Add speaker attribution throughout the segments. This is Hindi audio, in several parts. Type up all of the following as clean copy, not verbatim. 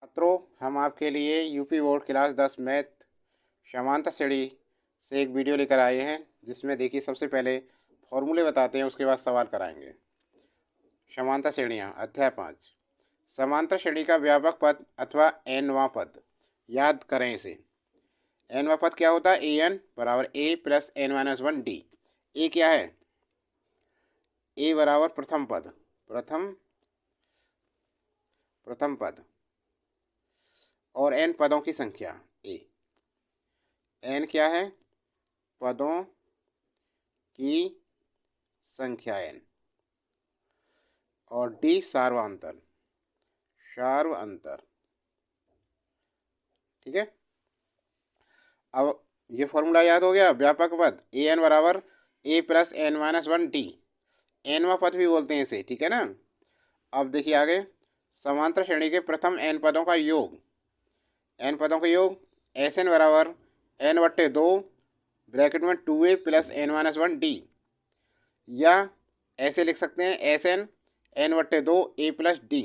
Speaker 1: छात्रों, हम आपके लिए यूपी बोर्ड क्लास 10 मैथ समांतर श्रेणी से एक वीडियो लेकर आए हैं, जिसमें देखिए सबसे पहले फॉर्मूले बताते हैं, उसके बाद सवाल कराएंगे। समांतर श्रेणियाँ अध्याय 5। समांतर श्रेणी का व्यापक पद अथवा एनवां पद। याद करें इसे। एनवां पद क्या होता है? ए एन बराबर a plus n minus one d. A क्या है? ए बराबर प्रथम पद, प्रथम पद और एन पदों की संख्या। ए एन क्या है? पदों की संख्या एन। और डी सार्वअंतर, ठीक है। अब ये फॉर्मूला याद हो गया। व्यापक पद ए एन बराबर a plus n minus one d. एनवा पद भी बोलते हैं इसे, ठीक है ना। अब देखिए आगे, समांतर श्रेणी के प्रथम एन पदों का योग। एन पदों का योग एस एन बराबर एन बट्टे दो ब्रैकेट में two a plus n minus one d. या ऐसे लिख सकते हैं एस एन एन बट्टे दो ए प्लस डी,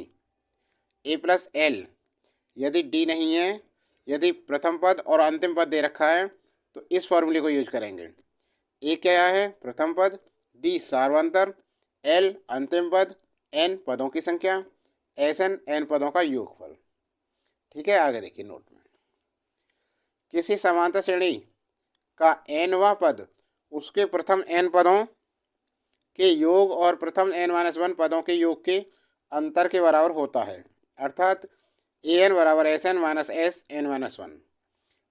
Speaker 1: ए प्लस एल यदि डी नहीं है। यदि प्रथम पद और अंतिम पद दे रखा है तो इस फॉर्मूले को यूज करेंगे। ए क्या है? प्रथम पद, डी सार्वंतर, एल अंतिम पद, एन पदों की संख्या, एस एन एन पदों का योगफल। ठीक है, आगे देखिए नोट में। किसी समांतर श्रेणी का एनवां पद उसके प्रथम एन पदों के योग और प्रथम एन माइनस वन पदों के योग के अंतर के बराबर होता है, अर्थात ए एन बराबर s n minus s n minus one.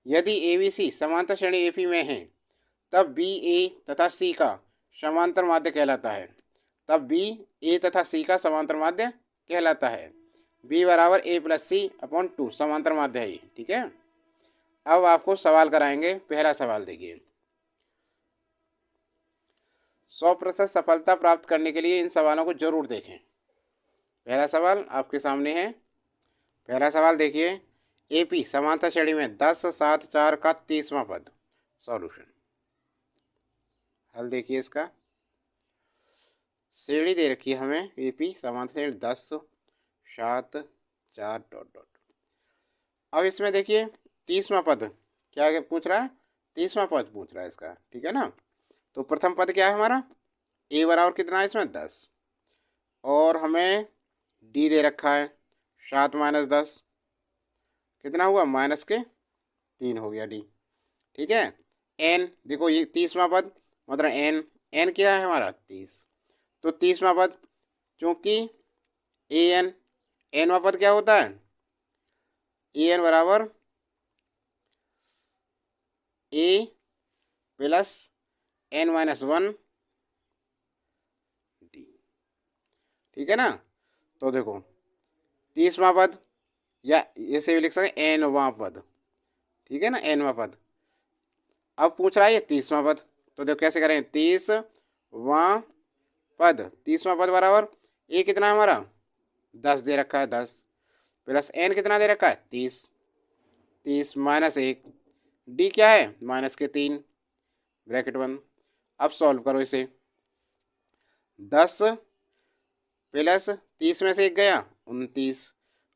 Speaker 1: यदि ए बी सी समांतर श्रेणी ए पी में है, तब बी ए तथा सी का समांतर माध्य कहलाता है। तब बी ए तथा सी का समांतर माध्य कहलाता है। बी बराबर a plus C upon two समांतर माध्य है ये, ठीक है। अब आपको सवाल कराएंगे। पहला सवाल देखिए। 100% सफलता प्राप्त करने के लिए इन सवालों को जरूर देखें। पहला सवाल आपके सामने है। पहला सवाल देखिए। एपी समांतर श्रेणी में 10, 7, 4 का 30वां पद। सॉल्यूशन हल देखिए इसका। श्रेणी दे रखी है हमें एपी समांतर श्रेणी 10, 7, 4 डॉट डॉट। अब इसमें देखिए 30वां पद क्या पूछ रहा है? 30वां पद पूछ रहा है इसका, ठीक है ना। तो प्रथम पद क्या है हमारा? ए बराबर कितना है इसमें? 10। और हमें डी दे रखा है 7 माइनस 10 कितना हुआ? माइनस के 3 हो गया डी, ठीक है। एन देखो, ये 30वां पद मतलब एन, एन क्या है हमारा? 30। तो 30वां पद चूंकि ए एन, एनवां पद क्या होता है? ए एन बराबर a plus n minus one d, ठीक है ना। तो देखो 30वां पद या ऐसे भी लिख सकते हैं एनवां पद, ठीक है ना, एनवां पद। अब पूछ रहा है ये 30वां पद, तो देखो कैसे करें। 30वां पद, 30वां पद बराबर ए कितना है हमारा? 10 दे रखा है, 10 प्लस एन कितना दे रखा है? 30, 30 माइनस 1 डी क्या है? माइनस के 3 ब्रैकेट बंद। अब सॉल्व करो इसे। 10 प्लस 30 में से 1 गया 29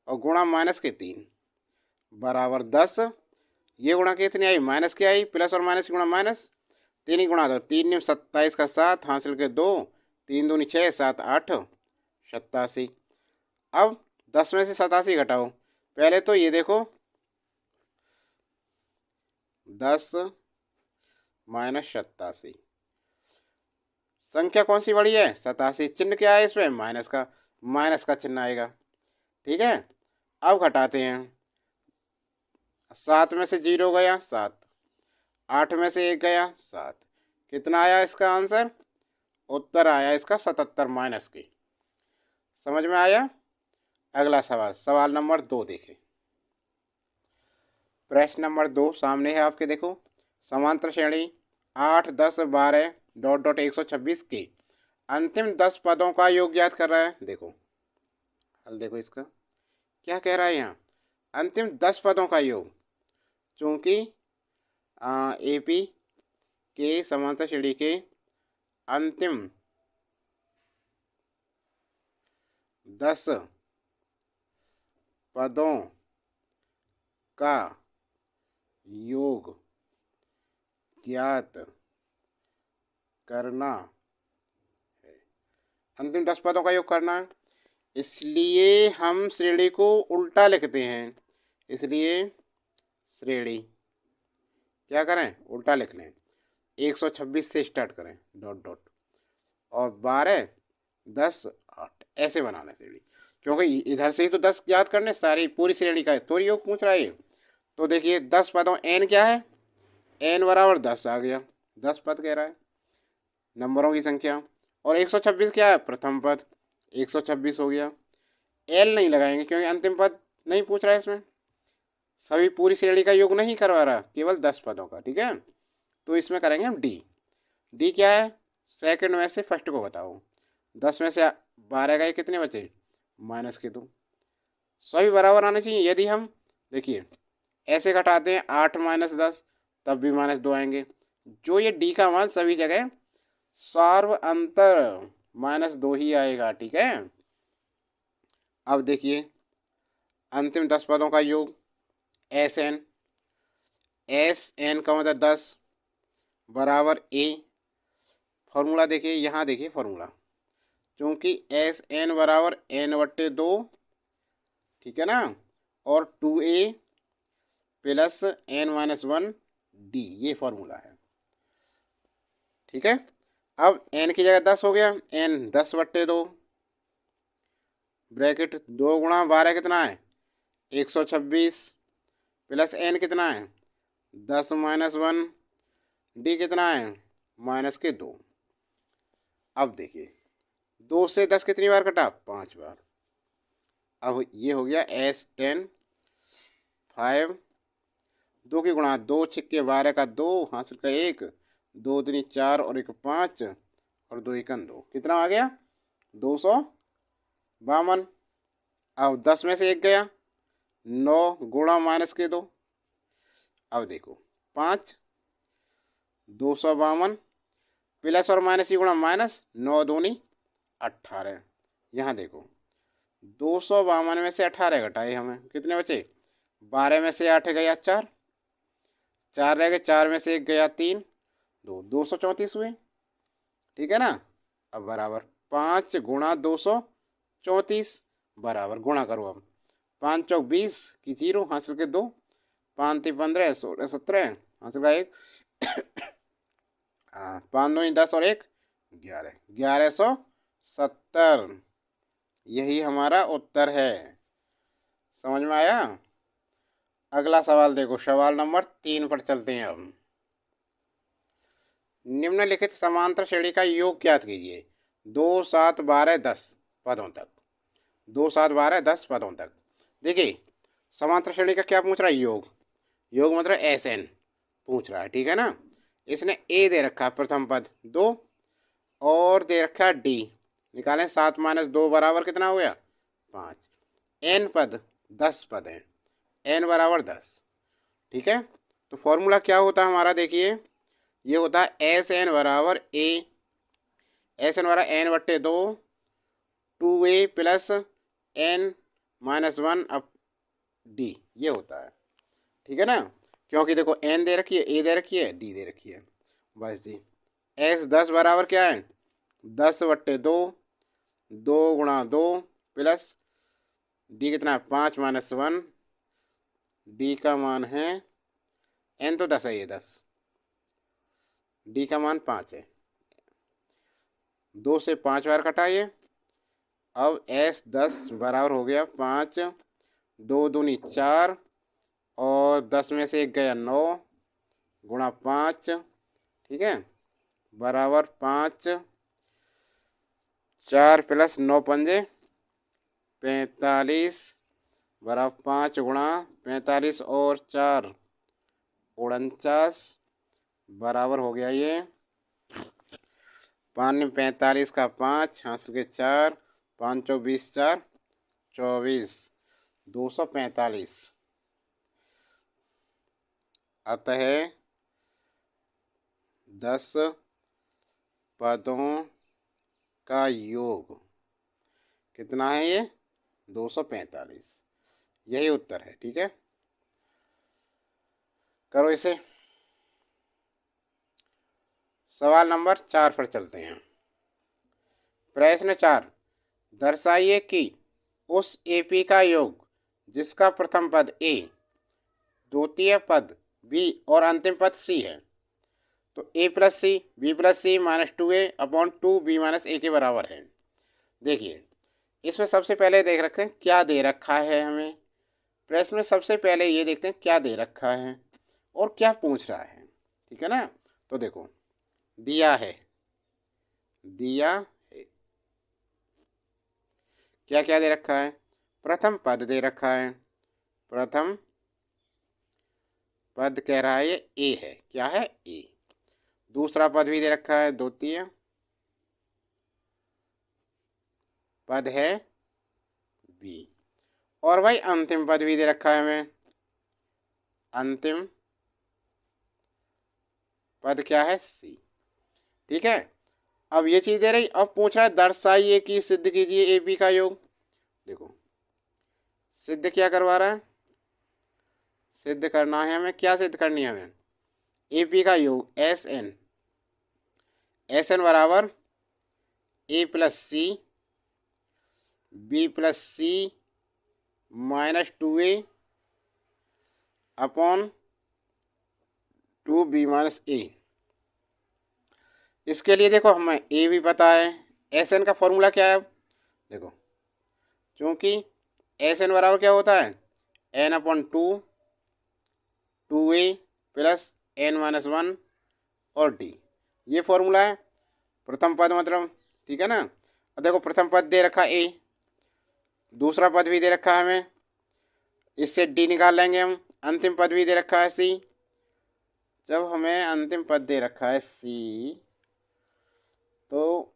Speaker 1: और गुणा माइनस के 3 बराबर 10। ये गुणा कितनी आई? माइनस की आई। प्लस और माइनस की गुणा माइनस, 3 ही गुणा दो, 3 न्यू 27 का 7 हासिल के 2, 3 दूनी 6, 7 8 87। अब 10 में से 87 घटाओ। पहले तो ये देखो 10 माइनस 87, संख्या कौन सी बड़ी है? 87। चिन्ह क्या है इसमें? माइनस का चिन्ह आएगा, ठीक है। अब घटाते हैं। 7 में से 0 गया 7, 8 में से 1 गया 7, कितना आया इसका आंसर? उत्तर आया इसका 77 माइनस के। समझ में आया? अगला सवाल, सवाल नंबर 2 देखें। प्रश्न नंबर 2 सामने है आपके, देखो। समांतर श्रेणी 8, 10, 12 डॉट डॉट 126 के अंतिम 10 पदों का योग ज्ञात कर रहा है। देखो हल देखो इसका क्या कह रहा है यहाँ। अंतिम 10 पदों का योग, चूंकि एपी के समांतर श्रेणी के अंतिम 10 पदों का योग ज्ञात करना है। अंतिम 10 पदों का योग करना है, इसलिए हम श्रेणी को उल्टा लिखते हैं। इसलिए श्रेणी क्या करें, उल्टा लिख लें। 126 से स्टार्ट करें डॉट डॉट, और 12 10 8 ऐसे बनाना श्रेणी, क्योंकि इधर से ही तो 10 याद करने, सारी पूरी श्रेणी का है तो योग पूछ रहा है। तो देखिए 10 पदों n क्या है, n बराबर 10 आ गया, 10 पद कह रहा है नंबरों की संख्या। और 126 क्या है, प्रथम पद, 126 हो गया। l नहीं लगाएंगे क्योंकि अंतिम पद नहीं पूछ रहा है इसमें, सभी पूरी श्रेणी का योग नहीं करवा रहा, केवल 10 पदों का, ठीक है। तो इसमें करेंगे हम डी। डी क्या है, सेकंड में से फर्स्ट को बताओ। 10 में से 12 गए, कितने बचे, माइनस के 2। सभी बराबर आने चाहिए। यदि हम देखिए ऐसे घटाते हैं 8 माइनस 10, तब भी माइनस 2 आएंगे। जो ये डी का मान सभी जगह सार्व अंतर माइनस 2 ही आएगा, ठीक है। अब देखिए अंतिम 10 पदों का योग, एस एन, एस एन का मतलब 10 बराबर ए। फॉर्मूला देखिए, यहाँ देखिए फॉर्मूला, क्योंकि एस एन बराबर एन बट्टे 2, ठीक है ना, और 2a plus n minus 1 d, ये फॉर्मूला है, ठीक है। अब n की जगह 10 हो गया, n 10 बट्टे 2 ब्रैकेट 2 गुणा 12 कितना है, 126 प्लस n कितना है, 10 माइनस 1 डी कितना है, माइनस के 2। अब देखिए 2 से 10 कितनी बार कटा, 5 बार। अब ये हो गया S10 5, 2 की गुणा 2 छिक्के 12 का 2, हासिल का 1, 2 दूनी 4 और 1 5 और 2 एकन 2, कितना आ गया, 252। अब 10 में से 1 गया, 9 गुणा माइनस के 2। अब देखो 5 252 प्लस और माइनस की गुणा माइनस, 9 दूनी 18। यहाँ देखो 252 में से 18 घटाए हमें, कितने बचे, 12 में से 8 गया 4, 4 रह गए, 4 में से 1 गया 3, 234 हुए, ठीक है ना। अब बराबर 5 गुणा 234 बराबर, गुणा करो अब, 5 चौक 20 की 0, हासिल के 2, 5 3 15 16 17, हासिल का 1, 5 2 10 और 1 11, 1170, यही हमारा उत्तर है। समझ में आया। अगला सवाल देखो, सवाल नंबर 3 पर चलते हैं अब। निम्नलिखित समांतर श्रेणी का योग ज्ञात कीजिए 2 7 12 10 पदों तक, 2 7 12 10 पदों तक। देखिए समांतर श्रेणी का क्या पूछ रहा है, योग, योग मतलब एस एन पूछ रहा है, ठीक है ना। इसने ए दे रखा है प्रथम पद 2, और दे रखा है डी, निकालें 7 माइनस 2 बराबर कितना हो गया, 5। एन पद 10 पद हैं, एन बराबर 10, ठीक है। तो फॉर्मूला क्या होता है हमारा, देखिए ये होता है एस एन बराबर ए, एस एन बराबर एन बट्टे 2 2a प्लस एन माइनस 1 अब डी, ये होता है, ठीक है ना। क्योंकि देखो एन दे रखी है, ए दे रखी है, डी दे रखी है, बस जी। एस 10 बराबर क्या है, 10 बट्टे 2, 2 गुणा 2 प्लस डी कितना है, 5 माइनस 1, डी का मान है, एन तो 10 है, ये 10, डी का मान 5 है, 2 से 5 बार कटाइए। अब एस 10 बराबर हो गया 5, 2 दूनी 4 और 10 में से 1 गया 9 गुणा 5, ठीक है, बराबर 5, 4 प्लस 9 पंजे 45 बराबर 5 गुणा 45 और 4 49 बराबर हो गया ये 5 45 का 5, हासिल के 4, 5 24 4 24, 245। अतः 10 पदों का योग कितना है, ये 245, यही उत्तर है, ठीक है। करो इसे। सवाल नंबर 4 पर चलते हैं। प्रश्न 4, दर्शाइए कि उस एपी का योग जिसका प्रथम पद ए, द्वितीय पद बी और अंतिम पद सी है, तो a plus c b plus c minus 2a upon 2b minus a के बराबर है। देखिए इसमें सबसे पहले देख रखते हैं क्या दे रखा है हमें। प्रश्न में सबसे पहले ये देखते हैं क्या दे रखा है और क्या पूछ रहा है, ठीक है ना। तो देखो दिया है क्या क्या दे रखा है, प्रथम पद दे रखा है, प्रथम पद कह रहा है ये ए है, क्या है ए। दूसरा पद भी दे रखा है, द्वितीय पद है बी, और भाई अंतिम पद भी दे रखा है हमें, अंतिम पद क्या है सी, ठीक है। अब ये चीज दे रही, अब पूछ रहा है दर्शाइए कि सिद्ध कीजिए ए बी का योग। देखो सिद्ध क्या करवा रहा है, सिद्ध करना है हमें, क्या सिद्ध करनी है हमें, ए पी का योग एस एन बराबर a plus c b plus c minus 2a upon 2b minus a. इसके लिए देखो हमें ए भी पता है, एस एन का फॉर्मूला क्या है। अब देखो क्योंकि एस एन बराबर क्या होता है n upon 2a plus n minus 1 और डी, ये फॉर्मूला है प्रथम पद मतलब, ठीक है ना। और देखो प्रथम पद दे रखा ए, दूसरा पद भी दे रखा है हमें, इससे डी निकाल लेंगे हम, अंतिम पद भी दे रखा है सी। जब हमें अंतिम पद दे रखा है सी तो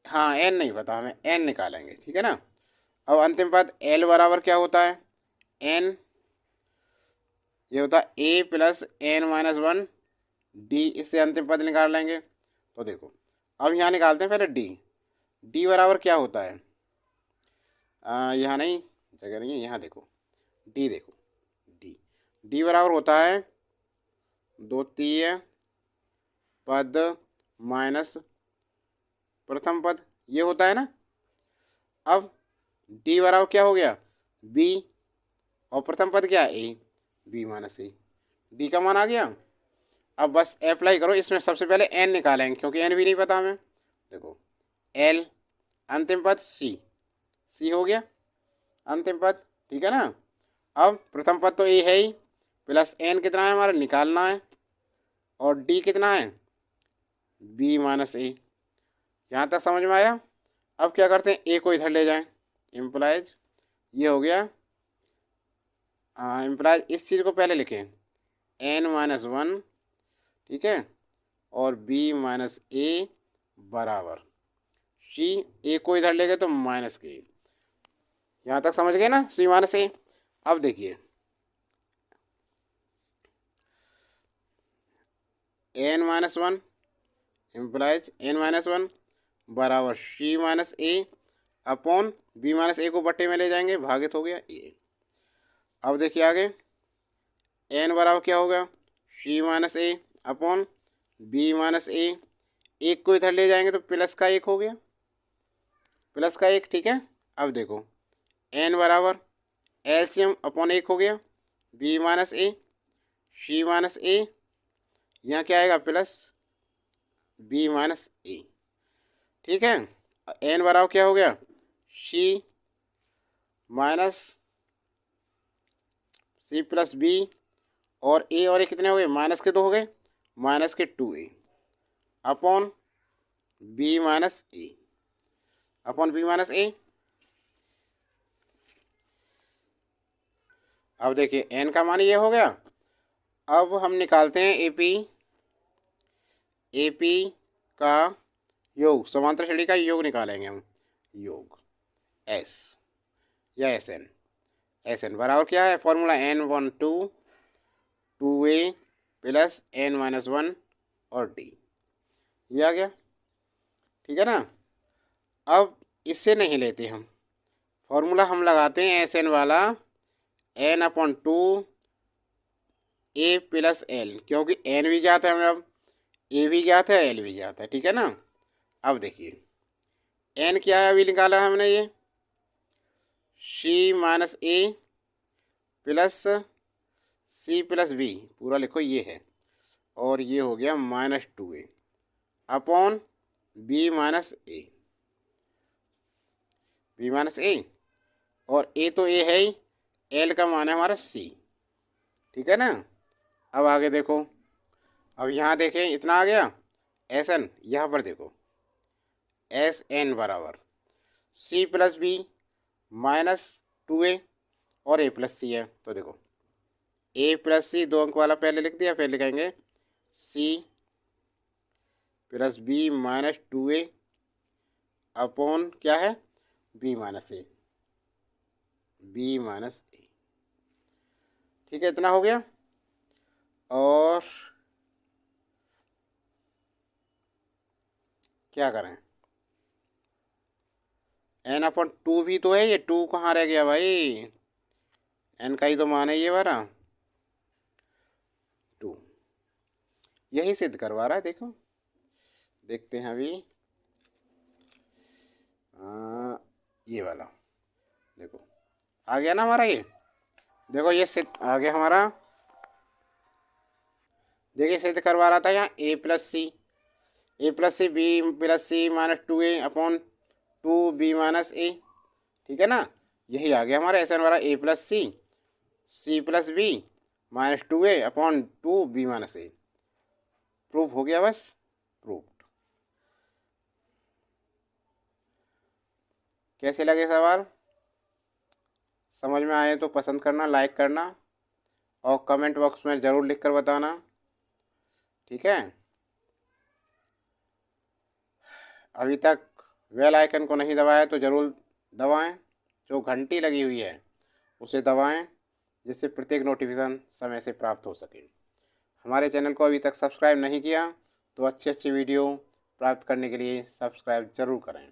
Speaker 1: हाँ एन नहीं पता हमें, एन निकालेंगे, ठीक है ना। अब अंतिम पद एल बराबर क्या होता है एन, ये होता है ए प्लस एन माइनस 1 डी, इससे अंतिम पद निकाल लेंगे। तो देखो अब यहाँ निकालते हैं पहले डी बराबर क्या होता है, यहाँ नहीं, जगह नहीं है, यहाँ देखो देखो डी बराबर होता है द्वितीय पद माइनस प्रथम पद, ये होता है ना। अब डी बराबर क्या हो गया बी, और प्रथम पद क्या है ए, बी माइनस ए, डी का मान आ गया। अब बस अप्लाई करो, इसमें सबसे पहले एन निकालेंगे क्योंकि एन भी नहीं पता हमें। देखो एल अंतिम पद सी हो गया अंतिम पद, ठीक है ना। अब प्रथम पद तो ए है ही, प्लस एन कितना है हमारा निकालना है, और डी कितना है बी माइनस ए। यहाँ तक समझ में आया। अब क्या करते हैं ए को इधर ले जाएं, इम्प्लाइज ये हो गया, इम्प्लाइज इस चीज़ को पहले लिखें एन माइनस 1, ठीक है, और बी माइनस ए बराबर सी, ए को इधर ले गए तो माइनस के, यहाँ तक समझ गए ना सी माइनस ए। अब देखिए n minus 1 implies n minus 1 बराबर c minus a upon b minus a को बट्टे में ले जाएंगे, भागित हो गया ए। अब देखिए आगे एन बराबर क्या होगा सी minus a upon b minus ए, एक को इधर ले जाएंगे तो प्लस का 1 हो गया, प्लस का 1, ठीक है। अब देखो एन बराबर एलसीएम अपॉन 1 हो गया बी माइनस ए सी माइनस ए, यहाँ क्या आएगा प्लस बी माइनस ए, ठीक है। एन बराबर क्या हो गया सी माइनस सी प्लस बी, और ए और ए कितने हो गए माइनस के 2 हो गए, माइनस के 2a upon b minus a, upon b minus a. अब देखिए एन का मान ये हो गया। अब हम निकालते हैं एपी का योग, समांतर श्रेणी का योग निकालेंगे हम, योग एस या एस एन बराबर क्या है formula n 2a plus n minus 1 और डी, ये आ गया, ठीक है ना। अब इससे नहीं लेते हम फॉर्मूला, हम लगाते हैं एस एन वाला n अपॉन 2 ए प्लस एल, क्योंकि एन भी ज्ञात है हमें, अब ए भी ज्ञात है, एल भी ज्ञात है, ठीक है ना। अब देखिए एन क्या है, अभी निकाला है हमने, ये सी माइनस ए प्लस सी प्लस बी, पूरा लिखो ये है, और ये हो गया -2a अपॉन बी माइनस ए, बी माइनस ए, और ए तो ए है ही, एल का मान है हमारा सी, ठीक है ना। अब आगे देखो, अब यहाँ देखें इतना आ गया एस एन, यहाँ पर देखो एस एन बराबर सी प्लस बी -2a और ए प्लस सी है, तो देखो ए प्लस सी 2 अंक वाला पहले लिख दिया, फिर लिखेंगे सी प्लस बी -2a अपॉन क्या है बी माइनस ए, बी माइनस ए, ठीक है, इतना हो गया। और क्या करें, एन अपॉन 2 भी तो है, ये 2 कहाँ रह गया भाई, एन का ही तो मान है ये वाला 2, यही सिद्ध करवा रहा है। देखो देखते हैं अभी, ये वाला देखो आ गया ना हमारा, ये देखो ये सिद्ध आ गया हमारा, देखिए सिद्ध करवा रहा था यहाँ ए प्लस सी बी प्लस सी -2a अपॉन 2b माइनस ए, ठीक है ना, यही आ गया हमारा एस एन वाला a plus c plus b -2a upon 2b minus a, proof हो गया, बस प्रूफ। कैसे लगे सवाल, समझ में आए तो पसंद करना, लाइक करना, और कमेंट बॉक्स में ज़रूर लिख कर बताना, ठीक है। अभी तक बेल आइकन को नहीं दबाया तो ज़रूर दबाएं, जो घंटी लगी हुई है उसे दबाएं, जिससे प्रत्येक नोटिफिकेशन समय से प्राप्त हो सके। हमारे चैनल को अभी तक सब्सक्राइब नहीं किया तो अच्छी वीडियो प्राप्त करने के लिए सब्सक्राइब ज़रूर करें।